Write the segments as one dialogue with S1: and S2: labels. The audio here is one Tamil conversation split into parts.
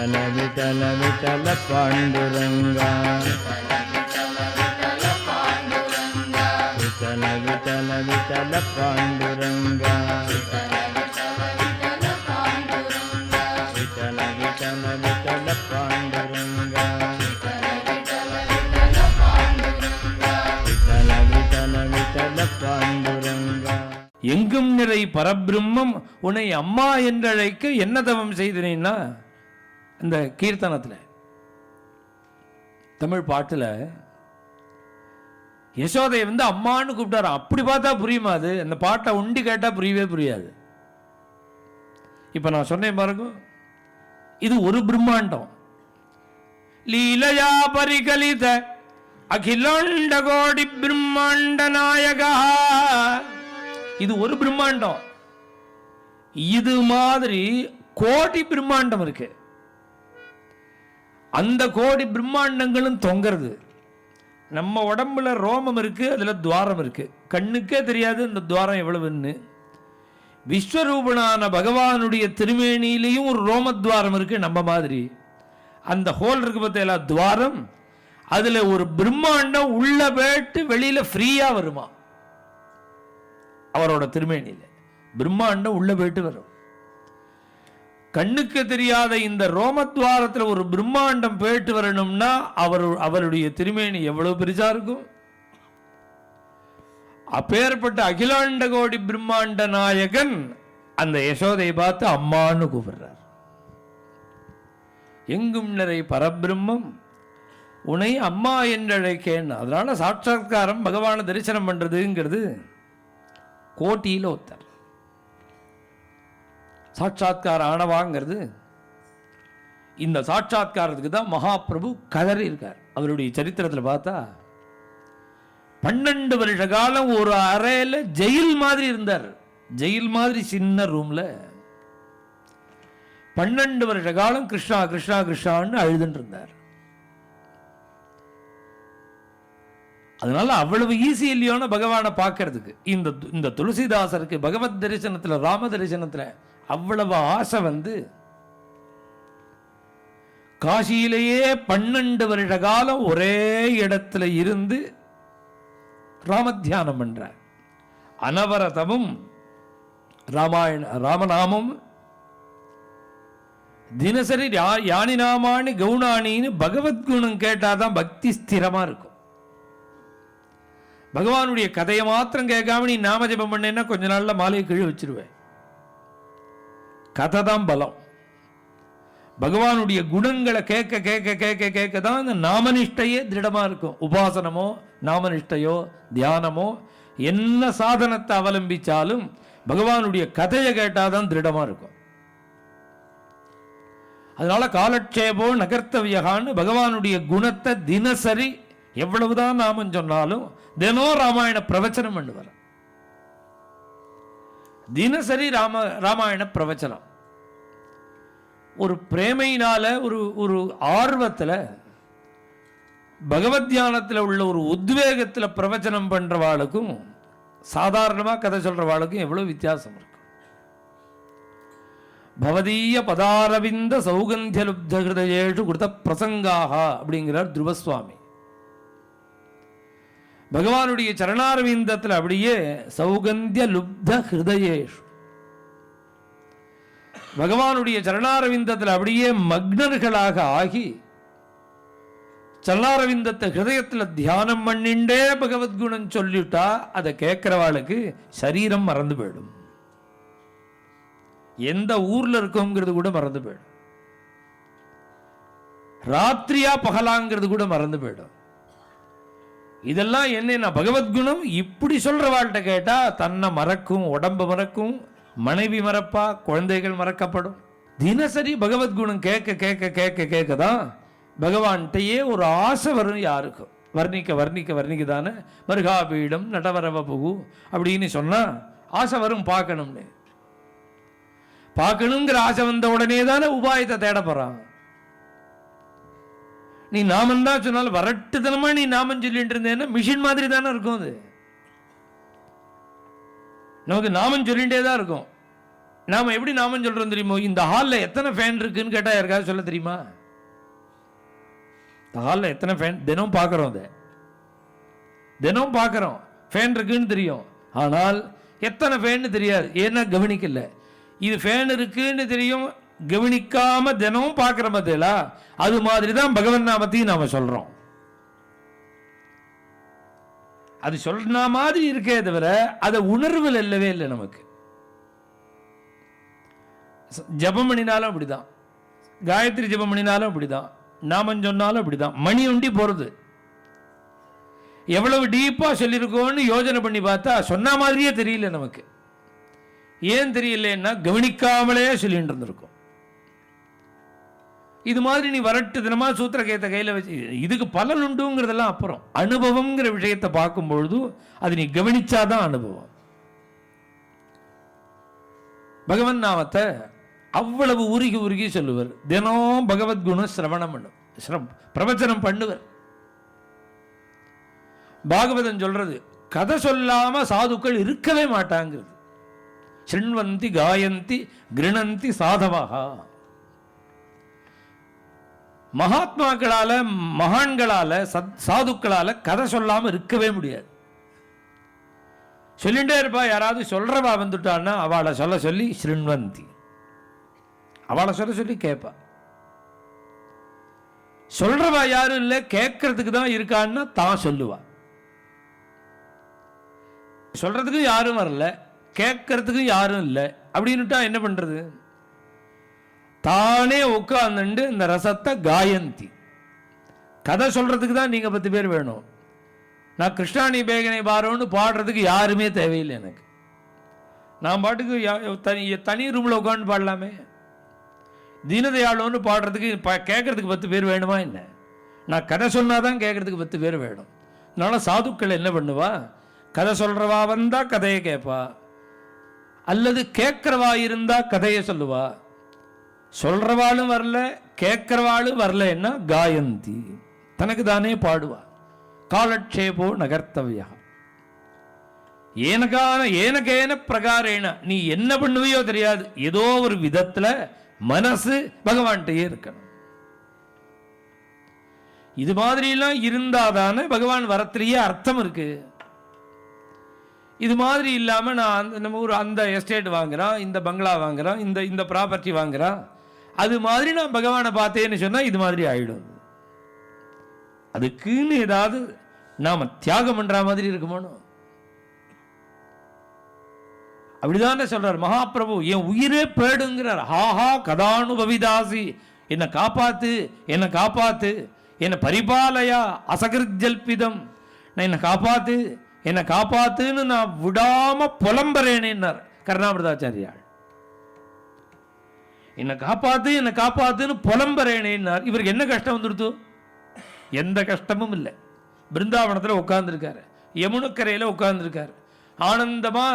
S1: விட்டல விட்டல விட்டல பாண்டுரங்கா விட்டல விட்டல விட்டல பாண்டுரங்கா விட்டல விட்டல விட்டல பாண்டுரங்கா விட்டல விட்டல விட்டல பாண்டுரங்கா. எங்கும் நிறை பரபிரம்மம் உன்னை அம்மா என்றழைக்க என்ன தவம் செய்தனேன்னா, இந்த கீர்த்தனத்தில் தமிழ் பாட்டில் யசோதையை அம்மான்னு கூப்பிட்டாரு. அப்படி பார்த்தா புரியுமா? அது அந்த பாட்டை உண்டி கேட்டால் புரியவே புரியாது. இப்போ நான் சொன்னேன் பாருங்க, இது ஒரு பிரம்மாண்டம். லீலையா பரிகலித அகிலாண்ட கோடி பிரம்மாண்ட நாயகா, இது ஒரு பிரம்மாண்டம். இது மாதிரி கோடி பிரம்மாண்டம் இருக்கு. அந்த கோடி பிரம்மாண்டங்களும் தொங்குறது. நம்ம உடம்புல ரோமம் இருக்கு, அதுல துவாரம் இருக்கு. கண்ணுக்கே தெரியாது அந்த துவாரம் எவ்வளவுன்னு. விஸ்வரூபனான பகவானுடைய திருமேனியிலையும் ஒரு ரோமத்வாரம் இருக்கு. நம்ம மாதிரி அந்த ஹோல் இருக்கு பார்த்தா துவாரம், அதுல ஒரு பிரம்மாண்டம் உள்ள போயிட்டு வெளியில ஃப்ரீயா வருமா. அவரோட திருமேனியில பிரம்மாண்டம் உள்ள போயிட்டு வரும். கண்ணுக்கு தெரியாத இந்த ரோமத்வாரத்தில் ஒரு பிரம்மாண்டம் போயிட்டு வரணும்னா அவருடைய திருமேனி எவ்வளவு பெருசா இருக்கும். அப்பேற்பட்ட அகிலாண்ட கோடி பிரம்மாண்ட நாயகன் அந்த யசோதையை பார்த்து அம்மான்னு கூப்பிடுறார். எங்கும் நிறை பரபிரம்மம் உன்னை அம்மா என்றழைக்கேன். அதனால சாட்சாத்காரம் பகவானை தரிசனம் பண்றதுங்கிறது கோட்டியில் ஒருத்தர் சாட்சாத்கார ஆனவாங்கிறது. இந்த சாட்சாத்காரத்துக்கு தான் மகாபிரபு கதறி இருக்கார். அவருடைய சரித்திரத்தில் பார்த்தா 12 வருஷ காலம் ஒரு அறையில் ஜெயில் மாதிரி இருந்தார். ஜெயில் மாதிரி சின்ன ரூம்ல 12 வருஷ காலம் கிருஷ்ணா கிருஷ்ணா கிருஷ்ணான்னு அழுதுன்னு இருந்தார். அதனால அவ்வளவு ஈஸி இல்லையோன்னு பகவானை பார்க்கறதுக்கு. இந்த துளசிதாசருக்கு பகவத் தரிசனத்துல ராம தரிசனத்துல அவ்வளவு ஆசை காசியிலேயே 12 வருஷ காலம் ஒரே இடத்துல இருந்து ராமத்தியானம் பண்றார். அனவரதமும் ராமநாமம் தினசரி யானி நாமானி கவுனானின்னு பகவத்குணம் கேட்டாதான் பக்தி ஸ்திரமா இருக்கும். பகவானுடைய கதையை மாத்திரம் கேட்காம நீ நாம ஜபம் பண்ணேன்னா கொஞ்ச நாள்ல மாலையை கீழே வச்சிருவேன். கதை தான் பலம். பகவானுடைய குணங்களை கேட்க கேட்க கேட்க கேட்க தான் அந்த நாமனிஷ்டையே திருடமா இருக்கும். உபாசனமோ நாமனிஷ்டையோ தியானமோ என்ன சாதனத்தை அவலம்பிச்சாலும் பகவானுடைய கதையை கேட்டாதான் திருடமா இருக்கும். அதனால காலட்சேபோ நகர்த்தவியகான்னு பகவானுடைய குணத்தை தினசரி எவ்வளவுதான் நாமம் சொன்னாலும் தினம் ராமாயண பிரவச்சனம் பண்ணுவார். தினசரி ராமாயண பிரவச்சனம். ஒரு பிரேமையினால ஒரு ஆர்வத்தில் பகவத் தியானத்தில் உள்ள ஒரு உத்வேகத்தில் பிரவச்சனம் பண்றவாளுக்கும் சாதாரணமாக கதை சொல்றவாளுக்கும் எவ்வளவு வித்தியாசம் இருக்கு. பவதீய பதாரவிந்த சௌகந்திய லுப்த ஹிருதயேஷு கிருத பிரசங்காக அப்படிங்கிறார் துருவசுவாமி. பகவானுடைய சரணாரவிந்தத்தில் அப்படியே சௌகந்திய லுப்த ஹிருதயேஷு, பகவானுடைய சரணாரவிந்தத்தில் அப்படியே மக்னர்களாக ஆகி சரணாரவிந்தத்தை ஹிருதயத்தில் தியானம் பண்ணிண்டே பகவத்குணம் சொல்லிட்டா அதை கேட்கிறவாளுக்கு சரீரம் மறந்து போயிடும். எந்த ஊர்ல இருக்கோங்கிறது கூட மறந்து போயிடும். ராத்திரியா பகலாங்கிறது கூட மறந்து போயிடும். இதெல்லாம் என்ன பகவத்குணம் இப்படி சொல்ற வாழ்கிட்ட கேட்டா தன்னை மறக்கும், உடம்பு மறக்கும், மனைவி மறப்பா, குழந்தைகள் மறக்கப்படும். தினசரி பகவத்குணம் கேட்க கேட்க கேட்க கேட்கதான் பகவான்கிட்டயே ஒரு ஆசை வரும். யாருக்கும் வர்ணிக்க வர்ணிக்க வர்ணிக்கதானே மருகாபீடம் நடவரவ புகு அப்படின்னு சொன்னா ஆசை வரும். பார்க்கணும்னு பார்க்கணுங்கிற ஆசை வந்த உடனே தானே உபாயத்தை தேட போறான். நீ நாமம் தான் சொன்னாலும் வரட்டுத்தனமா நீ நாமம் சொல்லிட்டு இருந்தேன்னா மிஷின் மாதிரி தானே இருக்கும். அது நமக்கு நாமம் சொல்லிட்டே தான் இருக்கும். நாம் எப்படி நாமம் சொல்கிறோம் தெரியுமோ? இந்த ஹாலில் எத்தனை ஃபேன் இருக்குன்னு கேட்டால் யாருக்காவது சொல்ல தெரியுமா? இந்த ஹாலில் எத்தனை ஃபேன் தினம் பார்க்குறோம், அதை தினம் பார்க்குறோம். ஃபேன் இருக்குன்னு தெரியும், ஆனால் எத்தனை ஃபேன்னு தெரியாது. ஏன்னா கவனிக்கல. இது ஃபேன் இருக்குன்னு தெரியும், கவனிக்காம தினமும் பார்க்குற பார்த்தீங்களா? அது மாதிரி தான் பகவன் நாமத்தையும் நாம் சொல்கிறோம். அது சொல்ற மாதிரி இருக்கே தவிர அதை உணர்வில் இல்லவே இல்லை நமக்கு. ஜபம் பண்ணினாலும் அப்படிதான், காயத்ரி ஜபம் பண்ணினாலும் அப்படிதான், நாமம் சொன்னாலும் அப்படிதான். மணி ஒண்டி போகிறது எவ்வளவு டீப்பாக சொல்லியிருக்கோன்னு யோஜனை பண்ணி பார்த்தா சொன்ன மாதிரியே தெரியல நமக்கு. ஏன் தெரியலன்னா கவனிக்காமலே சொல்லிட்டு இருந்திருக்கும். இது மாதிரி நீ வரட்டு தினமா சூத்திரகேத்த கையில் வச்சு இதுக்கு பலன் உண்டுங்கிறதெல்லாம் அப்புறம். அனுபவங்கிற விஷயத்தை பார்க்கும் பொழுது அது நீ கவனிச்சாதான் அனுபவம். பகவன் நாமத்தை அவ்வளவு உருகி உருகி சொல்லுவர். தினம் பகவத்குணம் சிரவணம் பண்ணும், பிரவச்சனம் பண்ணுவர். பாகவதன் சொல்றது கதை சொல்லாம சாதுக்கள் இருக்கவே மாட்டாங்கிறது. சிண்வந்தி காயந்தி கிருணந்தி சாதவா. மகாத்மாக்களால மகான்களால சாதுக்களால கதை சொல்லாம இருக்கவே முடியாது. சொல்லிட்டே இருப்பா. யாராவது சொல்றவா வந்துட்டான்னா அவளை சொல்ல சொல்லி ஸ்ருண்வந்தி, அவளை சொல்ல சொல்லி கேட்பா. சொல்றவா யாரும் இல்லை, கேட்கறதுக்கு தான் இருக்கான்னா தான் சொல்லுவா. சொல்றதுக்கு யாரும் வரல, கேட்கறதுக்கு யாரும் இல்லை அப்படின்னுட்டா என்ன பண்றது? தானே உட்கார்ந்துண்டு இந்த ரசத்தை காயந்தி. கதை சொல்றதுக்கு தான் நீங்க 10 பேர் வேணும். நான் கிருஷ்ணாணி பேகனை பாரோன்னு பாடுறதுக்கு யாருமே தேவையில்லை எனக்கு. நான் பாட்டுக்கு தனி ரூம்ல உட்காந்து பாடலாமே. தீனதயாளோன்னு பாடுறதுக்கு கேட்கறதுக்கு 10 பேர் வேணுமா என்ன? நான் கதை சொன்னாதான் கேட்கறதுக்கு 10 பேர் வேணும். அதனால சாதுக்கள் என்ன பண்ணுவா? கதை சொல்றவா வந்தா கதையை கேட்பா, அல்லது கேட்கிறவா இருந்தா கதையை சொல்லுவா. சொல்றவாளும் வரல, கேட்கிறவாளும் வரலன்னா காயந்தி, தனக்கு தானே பாடுவா. காலட்சேபோ நகர்த்தவியா ஏனகேன பிரகாரேன. நீ என்ன பண்ணுவியோ தெரியாது, ஏதோ ஒரு விதத்துல மனசு பகவான்கிட்டயே இருக்கணும். இது மாதிரிலாம் இருந்தாதானே பகவான் வரத்திலேயே அர்த்தம் இருக்கு. இது மாதிரி இல்லாம நான் நம்ம ஊர் அந்த எஸ்டேட் வாங்குறான், இந்த பங்களா வாங்குறான், இந்த ப்ராப்பர்ட்டி வாங்குறான், அது மாதிரி நான் பகவானை பார்த்தேன்னு சொன்னா இது மாதிரி ஆயிடும். அதுக்குன்னு ஏதாவது நாம தியாகம் பண்ற மாதிரி இருக்குமானோ? அப்படிதானே சொல்றார் மகாபிரபு. என் உயிரே போயிடுங்கிறார். ஹாஹா கதானுபவிதாசி, என்னை காப்பாத்து, என்னை காப்பாத்து, என்னை பரிபாலயா அசகிருஜல்பிதம், நான் என்னை காப்பாத்து, என்னை காப்பாத்துன்னு நான் விடாம புலம்புறேனேன்னார் கருணாமிர்தாச்சாரியார். என்னை காப்பாத்து, என்னை காப்பாத்துன்னு புலம்புறேனேன்னார். இவருக்கு என்ன கஷ்டம் வந்துடுத்து? எந்த கஷ்டமும் இல்லை. பிருந்தாவனத்தில் உட்கார்ந்துருக்காரு, யமுனக்கரையில் உட்கார்ந்துருக்காரு, ஆனந்தமா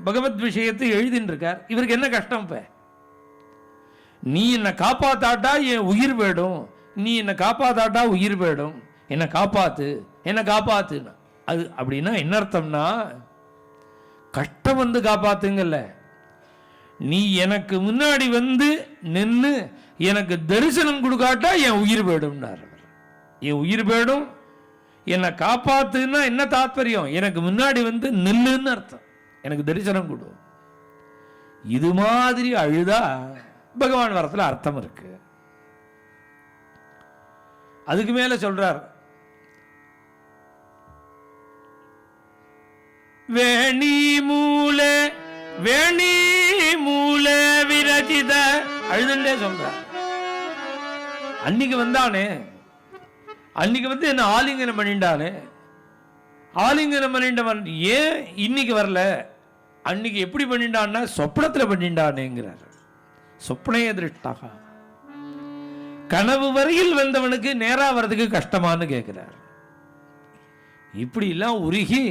S1: பகவத் விஷயத்தை எழுதின்னு இருக்கார். இவருக்கு என்ன கஷ்டம்? இப்ப நீ என்னை காப்பாத்தாட்டா என் உயிர் போயிடும், நீ என்னை காப்பாத்தாட்டா உயிர் போயிடும், என்னை காப்பாத்து, என்னை காப்பாத்துனா அது அப்படின்னா என்ன அர்த்தம்னா, கஷ்டம் வந்து காப்பாத்துங்கல்ல, நீ எனக்கு முன்னாடி வந்து நின்று எனக்கு தரிசனம் கொடுக்காட்டா என் உயிர் போயிடும்னார். என் உயிர் போயிடும், என்னை காப்பாத்துன்னா என்ன தாத்பரியம்? எனக்கு முன்னாடி வந்து நில்லுன்னு அர்த்தம், எனக்கு தரிசனம் கொடு. இது மாதிரி அழுதா பகவான் வரத்துல அர்த்தம் இருக்கு. அதுக்கு மேல சொல்றார், வேணி மூல விரச்சித அழுதுண்டே சொல்றார். அன்னைக்கு வந்தானே, அன்னைக்கு வந்து என்ன ஆலிங்கனம் பண்ணிட்டானே, ஆலிங்கனம் பண்ணிட்டவன் ஏன் இன்னைக்கு வரல? அன்னைக்கு எப்படி பண்ணிட்டான்னா சொப்னத்தில் பண்ணிட்டானேங்கிறார். சொப்னைய திருஷ்டாக, கனவு வரையில் வந்தவனுக்கு நேரா வர்றதுக்கு கஷ்டமானு கேட்கிறார். இப்படி எல்லாம் உருகி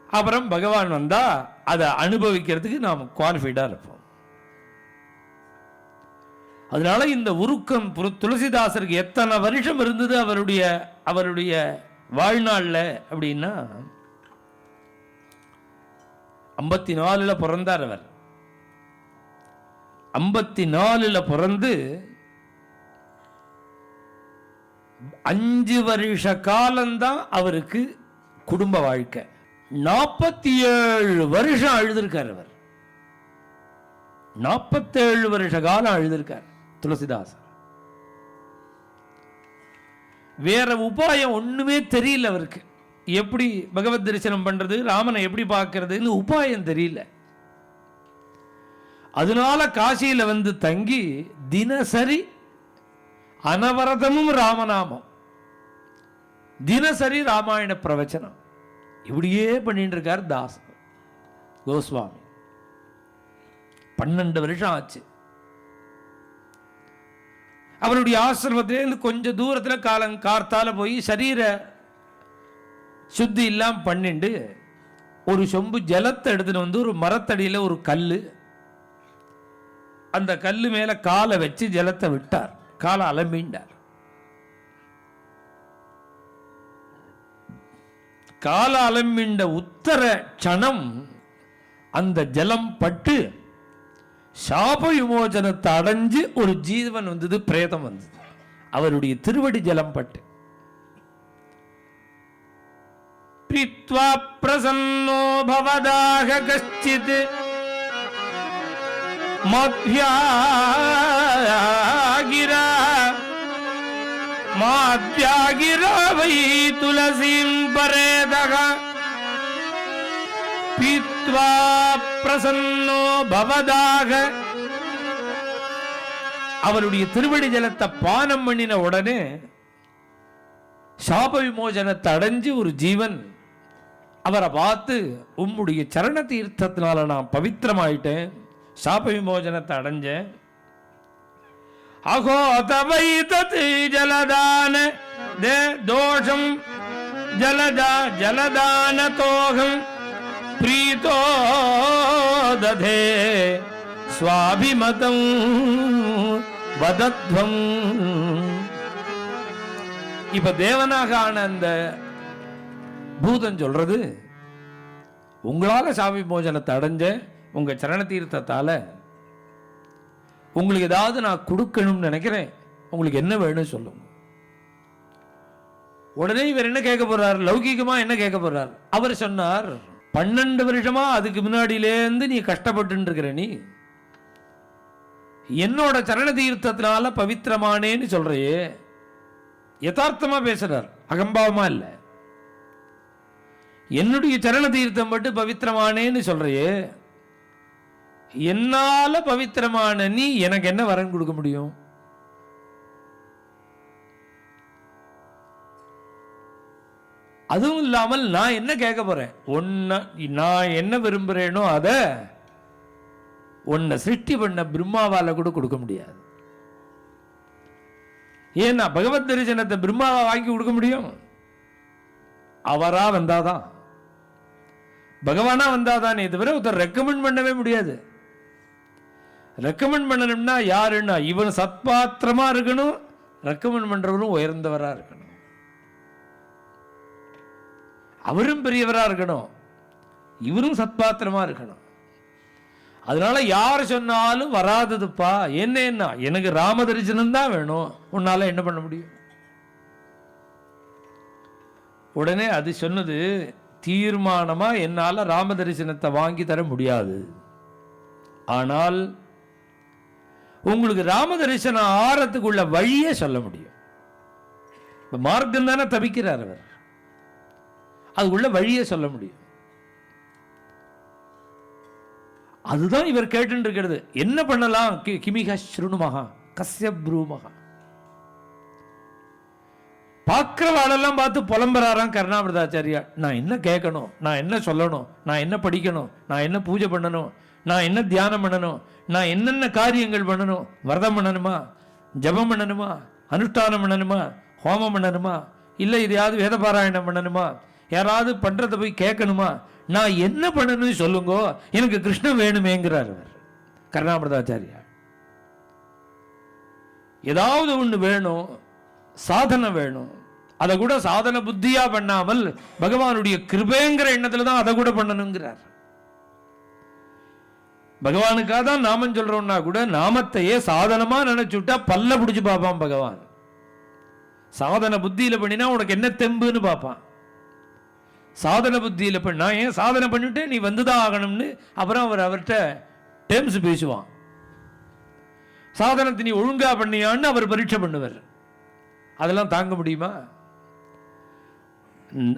S1: அப்புறம் பகவான் வந்தா அதை அனுபவிக்கிறதுக்கு நாம் குவாலிஃபைடா இருப்போம். அதனால இந்த உருக்கம் துளசிதாசருக்கு எத்தனை வருஷம் இருந்தது அவருடைய வாழ்நாள்ல அப்படின்னா 54 பிறந்தார் அவர். 54 பிறந்து 5 வருஷ காலம்தான் அவருக்கு குடும்ப வாழ்க்கை. 47 வருஷம் அழுதிருக்கார் அவர். 47 வருஷ காலம் அழுதிருக்கார் துளசிதாசர். வேற உபாயம் ஒண்ணுமே தெரியல அவருக்கு. எப்படி பகவத் தரிசனம் பண்றது, ராமனை எப்படி பார்க்கறதுன்னு உபாயம் தெரியல. அதனால காசியில வந்து தங்கி தினசரி அனவரதமும் ராமநாமம், தினசரி ராமாயண பிரவச்சனம், இப்படியே பண்ணிட்டு இருக்கார் தாஸ் கோஸ்வாமி. 12 வருஷம் ஆச்சு. அவருடைய ஆசிரமத்திலேருந்து கொஞ்சம் தூரத்தில் கார்த்தால போய் சரீர சுத்தி எல்லாம் பண்ணிண்டு ஒரு சொம்பு ஜலத்தை எடுத்துட்டு வந்து ஒரு மரத்தடியில் ஒரு கல், அந்த கல் மேல காலை வச்சு ஜலத்தை விட்டார். காலை அலம்பிண்டார். கால அலம்பிண்ட உத்தர க்ஷணம் அந்த ஜலம் பட்டு சாப விமோசனத்தை அடைஞ்சு ஒரு ஜீவன் வந்தது, பிரேதம் வந்தது அவருடைய திருவடி ஜலம் பட்டு. பித்வா பிரசன்னோ பவதாக கஷ்டித் மாத்யாகிரா மாத்யாகிரா வை துளசீம் பரேதக பீத்வா பிரசன்னோ பவதாக. அவருடைய திருவடி ஜலத்தை பானம் பண்ணின உடனே சாப விமோசனத்தை அடைஞ்சு ஒரு ஜீவன் அவரை பார்த்து, உம்முடைய சரண தீர்த்தத்தினால நான் பவித்திரமாயிட்டேன், சாப விமோசனத்தை அடைஞ்சேன். அகோ தவை தத் ஜலதான தோஷம் ஜலதா ஜலதான தோகம் பிரீதோ ததே ஸ்வாபிமதம் வதத்வம். இப்ப தேவனாக ஆன அந்த பூதம் சொல்றது, உங்களால சாபி மோசனத்தை அடைஞ்ச உங்க சரண தீர்த்தத்தால உங்களுக்கு ஏதாவது நான் கொடுக்கணும்னு நினைக்கிறேன், உங்களுக்கு என்ன வேணும் சொல்லுங்க. உடனே இவர் என்ன கேட்க போறார், லௌகிகமா என்ன கேட்க போறார். அவர் சொன்னார், 12 வருஷமா அதுக்கு முன்னாடியிலேருந்து நீ கஷ்டப்பட்டு இருக்கிற, நீ என்னோட சரண தீர்த்தத்தினால பவித்திரமானேன்னு சொல்றையே. யதார்த்தமா பேசுறார், அகம்பாவமா இல்ல. என்னுடைய சரண தீர்த்தம் பட்டு பவித்திரமானேன்னு சொல்றையே, என்னால பவித்திரமான நீ எனக்கு என்ன வரன் கொடுக்க முடியும்? அதுவும் இல்லாமல் நான் என்ன கேட்க போறேன், நான் என்ன விரும்புறேனோ அத உன்னை சிருஷ்டி பண்ண பிரம்மாவால கூட கொடுக்க முடியாது. ஏன்னா பகவத் தரிசனத்தை பிரம்மாவா வாங்கி கொடுக்க முடியும்? அவரா வந்தாதான், பகவானா வந்தாதானே தவிர ஒருத்தர் ரெக்கமெண்ட் பண்ணவே முடியாது. ரெக்கமெண்ட் பண்ணணும்னா யாருன்னா இவன் சத்பாத்திரமா இருக்கணும், ரெக்கமெண்ட் பண்றவரும் உயர்ந்தவரா இருக்கணும், அவரும் பெரியவரா இருக்கணும், இவரும் சத்பாத்திரமா இருக்கணும். அதனால யார் சொன்னாலும் வராததுப்பா, என்ன எனக்கு ராம தரிசனம் தான் வேணும், உன்னால என்ன பண்ண முடியும்? உடனே அது சொன்னது, தீர்மானமா என்னால ராம தரிசனத்தை வாங்கி தர முடியாது, ஆனால் உங்களுக்கு ராம தரிசனம் ஆறத்துக்குள்ள வழியே சொல்ல முடியும். மார்க்கம் தானே தவிக்கிறார் அவர், அதுக்குள்ள வழியே சொல்ல முடியும். அதுதான் இவர் கேட்டு இருக்கிறது. என்ன பண்ணலாம்? கிமிக ஸ்ருணுமகா கஸ்ய ப்ரூமகா. பார்க்கிறவாளெல்லாம் பார்த்து புலம்புறாராம் கருணாமிர்தாச்சாரியா. நான் என்ன கேட்கணும், நான் என்ன சொல்லணும், நான் என்ன படிக்கணும், நான் என்ன பூஜை பண்ணணும், நான் என்ன தியானம் பண்ணணும், நான் என்னென்ன காரியங்கள் பண்ணணும், விரதம் பண்ணணுமா, ஜபம் பண்ணணுமா, அனுஷ்டானம் பண்ணணுமா, ஹோமம் பண்ணணுமா, இல்லை இதையாவது வேத பாராயணம் பண்ணணுமா, யாராவது பண்றதை போய் கேட்கணுமா, நான் என்ன பண்ணணும்னு சொல்லுங்க, எனக்கு கிருஷ்ணன் வேணுமேங்கிறார் அவர் கருணாமிர்தாச்சாரியா. ஏதாவது ஒண்ணு வேணும், சாதனை வேணும், அதை கூட சாதன புத்தியா பண்ணாமல் பகவானுடைய கிருபைங்கிற எண்ணத்துல தான் அதை கூட பண்ணணுங்கிறார். பகவானுக்காக தான் நாமம் சொல்றோம்னா கூட நாமத்தையே சாதனமா நினைச்சுட்டா பல்ல பிடிச்சு பார்ப்பான் பகவான். சாதன புத்தியில பண்ணினா உனக்கு என்ன தெம்புன்னு பார்ப்பான். சாதன புத்தியில பண்ணா ஏன் சாதனை பண்ணிட்டு நீ வந்துதான் ஆகணும்னு அப்புறம் அவர்கிட்ட டேர்ம்ஸ் பேசுவான். சாதனத்தை நீ ஒழுங்கா பண்ணியான்னு அவர் பரீட்சை பண்ணுவார். அதெல்லாம் தாங்க முடியுமா?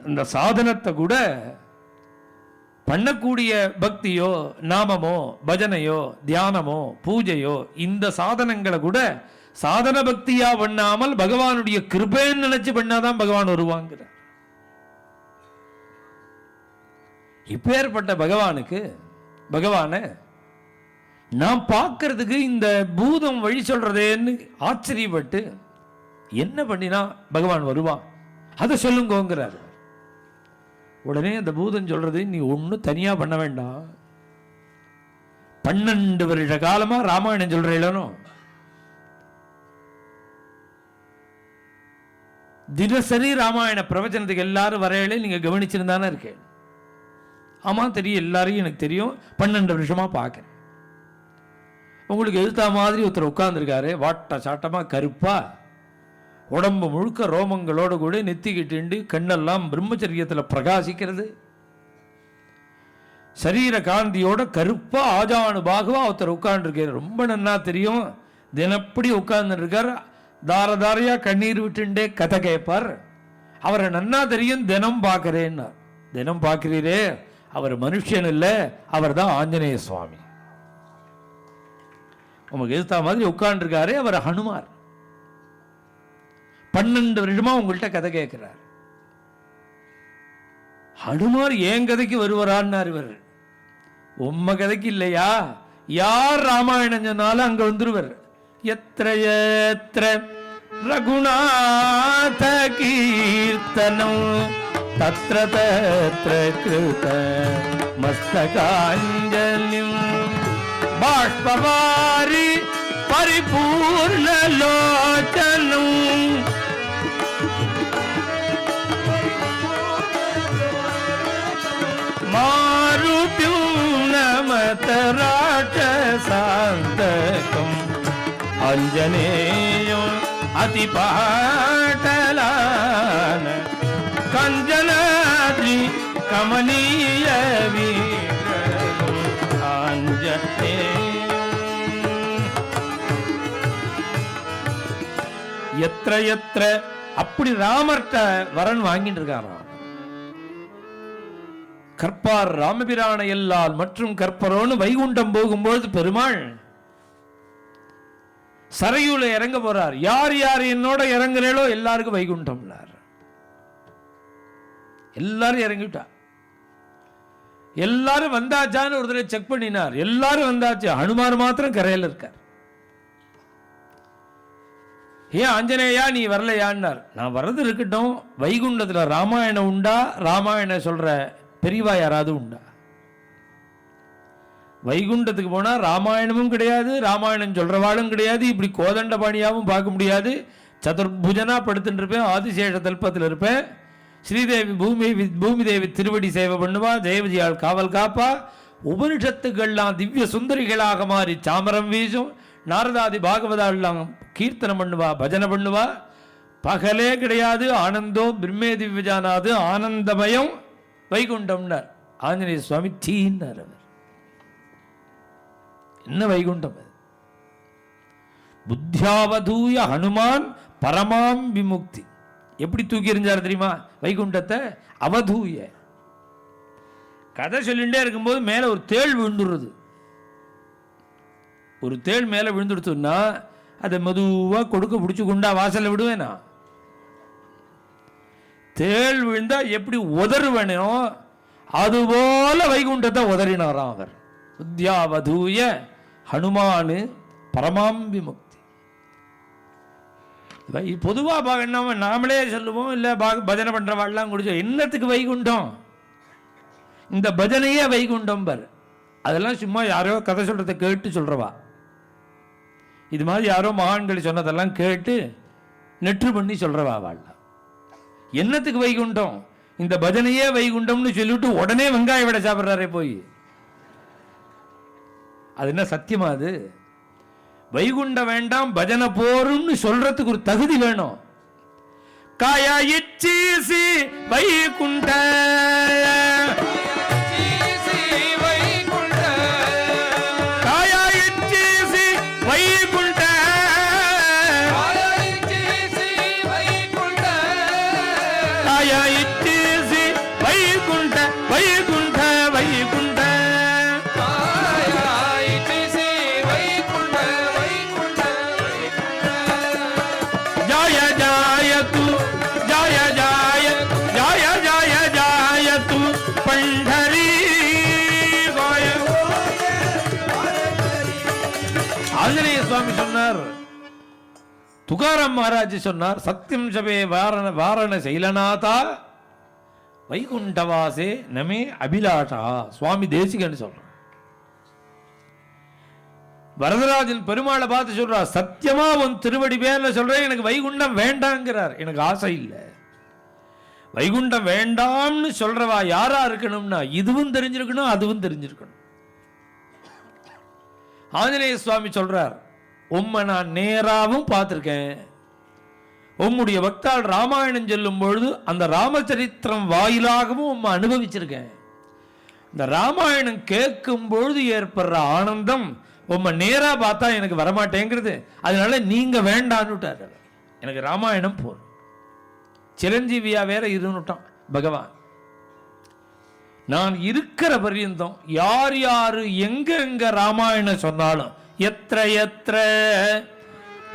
S1: இந்த சாதனத்தை கூட பண்ணக்கூடிய பக்தியோ நாமமோ பஜனையோ தியானமோ பூஜையோ இந்த சாதனங்களை கூட சாதன பக்தியா பண்ணாமல் பகவானுடைய கிருபைன்னு நினைச்சு பண்ணாதான் பகவான் வருவாங்கிற. இப்பேற்பட்ட பகவான நான் பார்க்கறதுக்கு இந்த பூதம் வழி சொல்றதேன்னு ஆச்சரியப்பட்டு என்ன பண்ணினா பகவான் வருவான் அதை சொல்லுங்கிறார். உடனே அந்த பூதம் சொல்றது, நீ ஒன்றும் தனியா பண்ண வேண்டாம், 12 வருஷ காலமா ராமாயணம் சொல்றீங்களோ, தினசரி ராமாயண பிரவச்சனத்துக்கு எல்லாரும் வரையில நீங்க கவனிச்சிருந்தானே இருக்கேன். ஆமா தெரியும், எல்லாரையும் எனக்கு தெரியும், 12 வருஷமா பார்க்கிறேன். உங்களுக்கு எதிர்த்தா மாதிரி ஒருத்தர் உட்கார்ந்துருக்காரு, வாட்ட சாட்டமா கருப்பா, உடம்பு முழுக்க ரோமங்களோடு கூட நெத்திக்கிட்டு கண்ணெல்லாம் பிரம்மச்சரியத்தில் பிரகாசிக்கிறது, சரீர காந்தியோட கருப்பா ஆஜானு பாகுவா ஒருத்தர் உட்கார்ந்துருக்காரு. ரொம்ப நன்னா தெரியும், தினப்படி உட்கார்ந்துருக்கார், தார தாரையா கண்ணீர் விட்டுண்டே கதை கேட்பார். அவரை நன்னா தெரியும், தினம் பார்க்கிறேன்னா. தினம் பார்க்கிறீரே, அவர் மனுஷன் இல்லை, அவர் தான் ஆஞ்சநேய சுவாமி. உங்களுக்கு எதிர்த்தா மாதிரி உட்கார்ந்துருக்காரு, அவர் ஹனுமார். 12 வருஷமா உங்கள்கிட்ட கதை கேட்கிறார். ஹனுமார் ஏன் கதைக்கு வருவாரான்னார் இவர். உம்ம கதைக்கு இல்லையா, யார் ராமாயணம் சொன்னாலும் அங்க வந்துருவர். எத்திர எத்திர ரகுநாத கீர்த்தனம் தத்ர தத்ர கிருத மஸ்தகாஞ்சலிம் பாஷ்பவாரி பரிபூர்ண லோச்சனம் மாருத்யும் நமத ராட்சசாந்தகம் அஞ்சனேயம் அதிபாட்டலான கஞ்சனாத்ரி கமனீய வீரம் அஞ்சனேயம். எத்திர எத்திர அப்படி ராமர்கிட்ட வரன் வாங்கிட்டு இருக்காராம். கற்பார் ராமபிரான எல்லால் மற்றும் கற்பரோன்னு வைகுண்டம் போகும்போது பெருமாள் சரையூல இறங்க போறார். யார் யார் என்னோட இறங்குறீங்களோ எல்லாருக்கும் வைகுண்டம். எல்லாரும் இறங்கிட்டா, எல்லாரும் வந்தாச்சான்னு ஒரு தடவை செக் பண்ணினார். எல்லாரும் வந்தாச்சு, ஹனுமார் மாத்திரம் கரையில் இருக்கார். ஏன் ஆஞ்சநேயா நீ வரலையான்னார். நான் வர்றது இருக்கட்டும், வைகுண்டத்தில் ராமாயணம் உண்டா? ராமாயணம் சொல்ற பெரியவா யாராவது உண்டா? வைகுண்டத்துக்கு போனா ராமாயணமும் கிடையாது, ராமாயணம் சொல்றவாளும் கிடையாது, இப்படி கோதண்டபாணியாவும் பார்க்க முடியாது. சதுர்புஜனா படுத்துட்டு இருப்பேன், ஆதிசேஷ தல்பத்தில் இருப்பேன். ஸ்ரீதேவி பூமி தேவி திருவடி சேவை பண்ணுவா, தேவஜியால் காவல் காப்பா. உபனிஷத்துக்கள்லாம் திவ்ய சுந்தரிகளாக மாறி சாமரம் வீசும். நாரதாதி பாகவதாலாம் கீர்த்தனம் பண்ணுவா, பஜனை பண்ணுவா. பகலே கிடையாது, ஆனந்தோ பிரம்மே திவ்யஜானாது ஆனந்தமயம் வைகுண்டம்னார். ஆஞ்சநேய சுவாமி தீன்னார். அவர் என்ன வைகுண்டம்? புத்தியாவதூய ஹனுமான் பரமாம் விமுக்தி. எப்படி தூக்கி எறிஞ்சார் தெரியுமா வைகுண்டத்தை? அவதூய. கதை சொல்லிட்டே இருக்கும்போது மேல ஒரு தேள் விழுந்துடுறது. ஒரு தேள் மேல விழுந்துடுத்துன்னா அதை மெதுவா கொடுக்க பிடிச்சு கொண்டா வாசல்ல விடுவேனா? தேள் விழுந்தா எப்படி உதறுவனோ அதுபோல வைகுண்டத்தை உதறினாராம் அவர். புத்தியாவதூய ஹனுமானு பரமாம்பி முக்தி. பொதுவா பார்க்கணும், நாமளே சொல்லுவோம், இல்ல பஜனை பண்றவாள்லாம் குடிச்சோம். என்னத்துக்கு வைகுண்டம்? இந்த பஜனையே வைகுண்டம் பர். அதெல்லாம் சும்மா யாரோ கதை சொல்றதை கேட்டு சொல்றவா. இது மாதிரி யாரோ மகான்கள் சொன்னதெல்லாம் கேட்டு நெற்று பண்ணி சொல்றவா வாழ். என்னத்துக்கு வைகுண்டம்? இந்த பஜனையே வைகுண்டம்னு சொல்லிட்டு உடனே வெங்காய வடை சாப்பிட்றாரே போய். அது என்ன சத்தியமா? அது வைகுண்டம் வேண்டாம் பஜனை போரும்னு சொல்றதுக்கு ஒரு தகுதி வேணும். காயா இச்சீசி வைகுண்ட ஆஞ்சநேய சுவாமி சொன்னார், துகாராம் மகாராஜ் சொன்னார், சத்தியம் சபே வாரண சைலநாதா வைகுண்டவாசே நமே அபிலாஷா. சுவாமி தேசிகன்னு சொல்ற. வரதராஜன் பெருமாளை பார்த்து சொல்றார், சத்தியமா உன் திருவடி பேர்ல சொல்றேன், எனக்கு வைகுண்டம் வேண்டாங்கிறார். எனக்கு ஆசை இல்லை. வைகுண்டம் வேண்டாம்னு சொல்றவா யாரா இருக்கணும்னா இதுவும் தெரிஞ்சிருக்கணும், அதுவும் தெரிஞ்சிருக்கணும். ஆஞ்சநேய சுவாமி சொல்றார், உம்மை நான் நேராவும் பார்த்திருக்கேன். உம்முடைய பக்தால் ராமாயணம் சொல்லும் பொழுது அந்த ராமச்சரித்திரம் வாயிலாகவும் உம்மை அனுபவிச்சிருக்கேன். இந்த ராமாயணம் கேட்கும் பொழுது ஏற்படுற ஆனந்தம் உம்மை நேரா பார்த்தா எனக்கு வரமாட்டேங்கிறது. அதனால நீங்க வேண்டான்னுட்டார். எனக்கு ராமாயணம் போதும். சிரஞ்சீவியா வேற இருந்துட்டான் பகவான். நான் இருக்கிற பரியந்தம் யார் யாரு எங்க ராமாயணம் சொன்னாலும், எத்திர எத்திர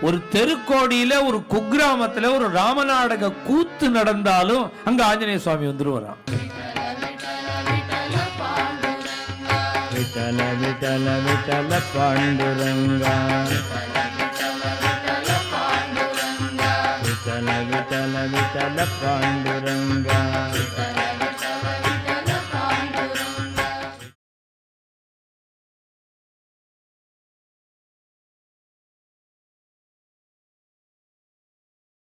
S1: ஒரு தெருக்கோடியில ஒரு குக்கிராமத்தில் ஒரு ராமநாடக கூத்து நடந்தாலும் அங்க ஆஞ்சநேய சுவாமி வந்துருவாராம். விட்டல விட்டல விட்டல பாண்டுரங்கா, விட்டல விட்டல விட்டல பாண்டுரங்கா.